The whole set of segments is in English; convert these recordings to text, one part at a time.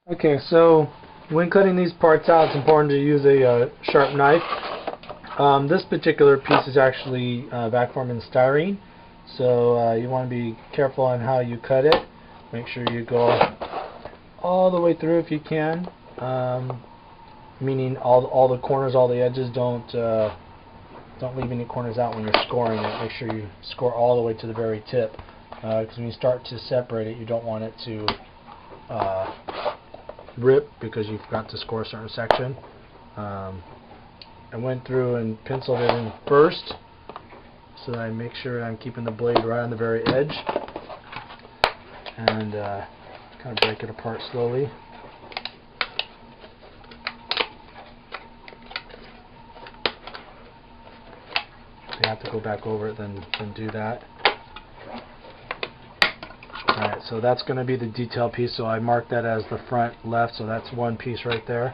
Okay, so when cutting these parts out, it's important to use a sharp knife. This particular piece is actually back formed in styrene, so you want to be careful on how you cut it. Make sure you go all the way through if you can, meaning all the corners, all the edges. Don't leave any corners out when you're scoring it. Make sure you score all the way to the very tip, because when you start to separate it, you don't want it to rip because you forgot to score a certain section. I went through and penciled it in first so that I make sure I'm keeping the blade right on the very edge, and kind of break it apart slowly. If you have to go back over it, then do that. Alright, so that's going to be the detail piece, so I marked that as the front left, so that's one piece right there.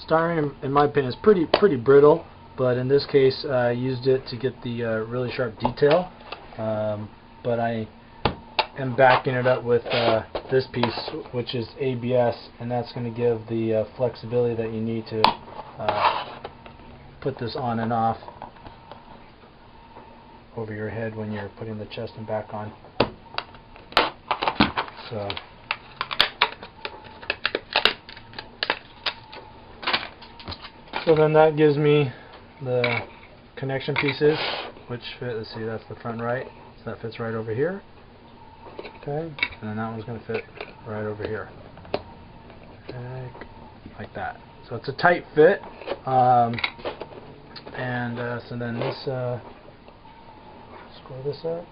Styrene, in my opinion, is pretty brittle, but in this case I used it to get the really sharp detail, but I am backing it up with this piece, which is ABS, and that's going to give the flexibility that you need to put this on and off over your head when you're putting the chest and back on. So then that gives me the connection pieces, which fit. Let's see, that's the front right, so that fits right over here. Okay, and then that one's going to fit right over here. Okay, like that. So it's a tight fit. So then this, square this up.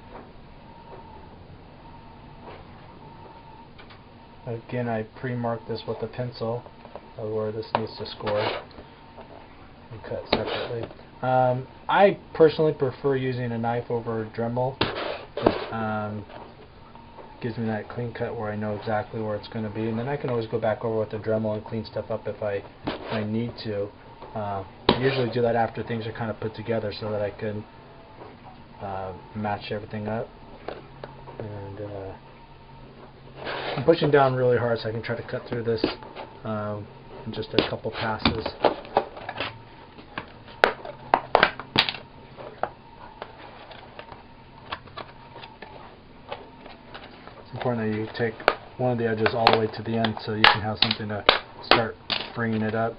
Again, I pre-marked this with a pencil of where this needs to score and cut separately. I personally prefer using a knife over a Dremel. It gives me that clean cut where I know exactly where it's going to be, and then I can always go back over with the Dremel and clean stuff up if I need to. I usually do that after things are kind of put together so that I can match everything up. And I'm pushing down really hard so I can try to cut through this in just a couple passes. It's important that you take one of the edges all the way to the end so you can have something to start bringing it up.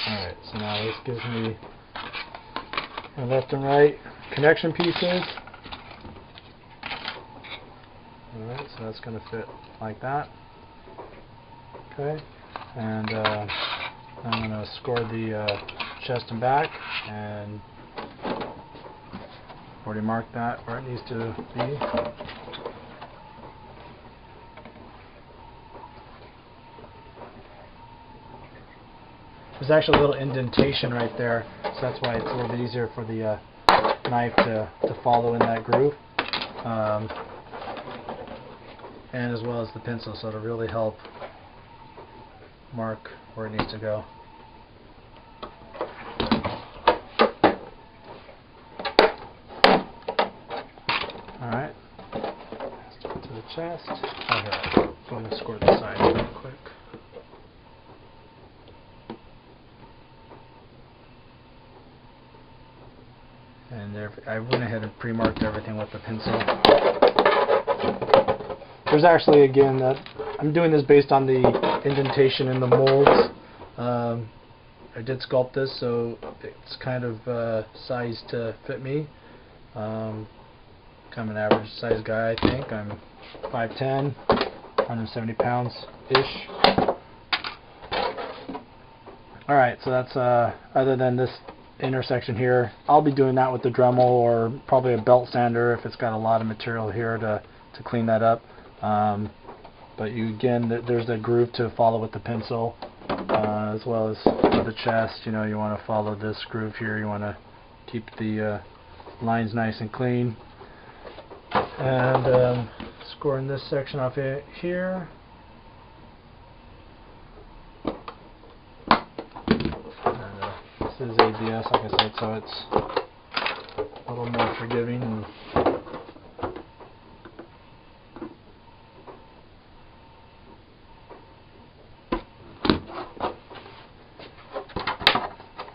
Alright, so now this gives me my left and right connection pieces. Alright, so that's going to fit like that. Okay, and I'm going to score the chest and back, and already marked that where it needs to be. There's actually a little indentation right there, so that's why it's a little bit easier for the knife to follow in that groove, and as well as the pencil, so it'll really help mark where it needs to go. Alright, let's go to the chest. Okay, I'm going to score the side real quick. And there, I went ahead and pre-marked everything with the pencil. There's actually, again, that I'm doing this based on the indentation in the molds. I did sculpt this, so it's kind of sized to fit me. I'm an average size guy, I think. I'm 5'10", 170 pounds-ish. Alright, so that's, other than this intersection here, I'll be doing that with the Dremel or probably a belt sander if it's got a lot of material here to clean that up. But again, there's a groove to follow with the pencil, as well as for the chest. You know, you want to follow this groove here. You want to keep the lines nice and clean. And scoring this section off here. And, this is ABS, like I said, so it's a little more forgiving. And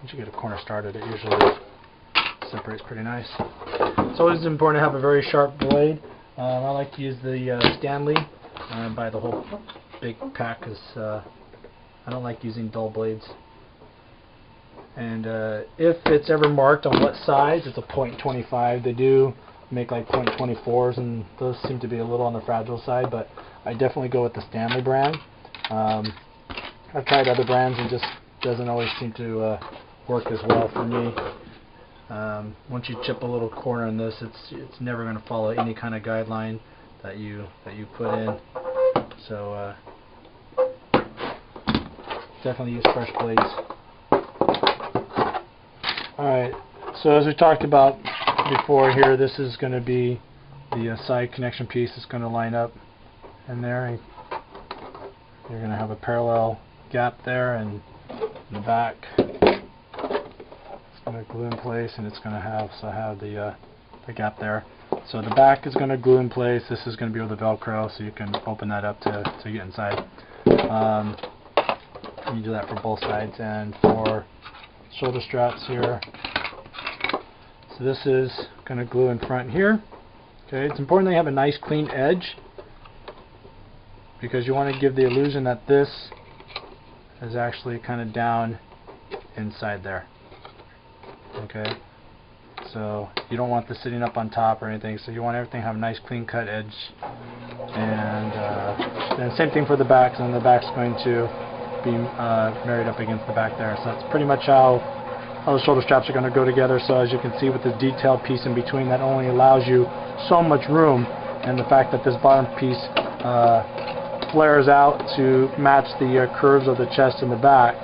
once you get a corner started, it usually separates pretty nice. It's always important to have a very sharp blade. I like to use the Stanley. Buy the whole big pack because I don't like using dull blades. And if it's ever marked on what size, it's a .25. They do make like .24s, and those seem to be a little on the fragile side, but I definitely go with the Stanley brand. I've tried other brands and just doesn't always seem to work as well for me. Once you chip a little corner in this, it's never going to follow any kind of guideline that you put in. So definitely use fresh blades. Alright, so as we talked about before here, this is going to be the side connection piece that's going to line up in there. You're going to have a parallel gap there, and in the back it's going to glue in place, and it's going to have the gap there. So the back is going to glue in place. This is going to be with the Velcro, so you can open that up to get inside. You do that for both sides. And for shoulder straps here, so this is going to glue in front here. Okay, it's important that you have a nice clean edge, because you want to give the illusion that this is actually kind of down inside there. Okay, so you don't want this sitting up on top or anything, so you want everything to have a nice clean cut edge. And then same thing for the back, and the back's going to be married up against the back there. So that's pretty much how the shoulder straps are going to go together. So as you can see with this detailed piece in between, that only allows you so much room, and the fact that this bottom piece flares out to match the curves of the chest and the back,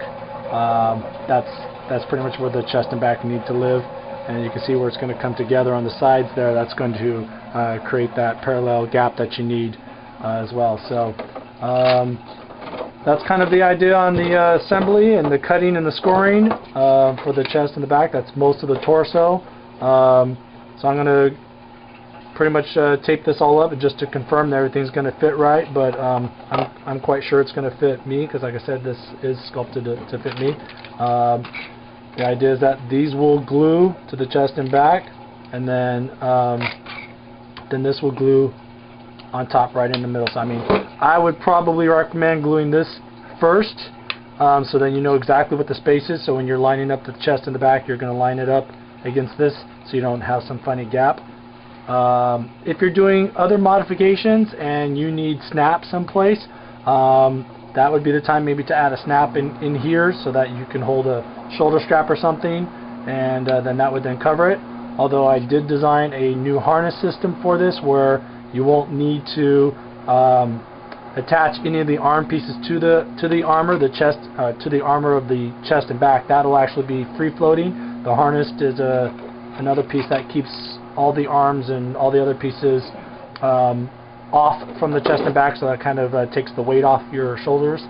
that's pretty much where the chest and back need to live. And you can see where it's going to come together on the sides there. That's going to create that parallel gap that you need as well. So that's kind of the idea on the assembly and the cutting and the scoring for the chest and the back. That's most of the torso. So I'm going to pretty much tape this all up just to confirm that everything's going to fit right, but I'm quite sure it's going to fit me, because like I said, this is sculpted to fit me. The idea is that these will glue to the chest and back, and then this will glue on top right in the middle. So I mean, I would probably recommend gluing this first, so then you know exactly what the space is. So when you're lining up the chest and the back, you're going to line it up against this, so you don't have some funny gap. If you're doing other modifications and you need snap someplace, that would be the time maybe to add a snap in here, so that you can hold a shoulder strap or something, and then that would then cover it. Although I did design a new harness system for this, where you won't need to attach any of the arm pieces to the armor, to the armor of the chest and back. That'll actually be free floating. The harness is another piece that keeps all the arms and all the other pieces off from the chest and back, so that kind of takes the weight off your shoulders.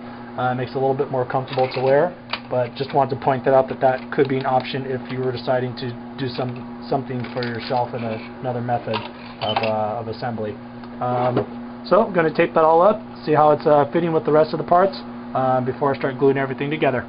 Makes it a little bit more comfortable to wear. But just wanted to point that out, that could be an option if you were deciding to do something for yourself in another method of assembly. So I'm going to tape that all up, see how it's fitting with the rest of the parts before I start gluing everything together.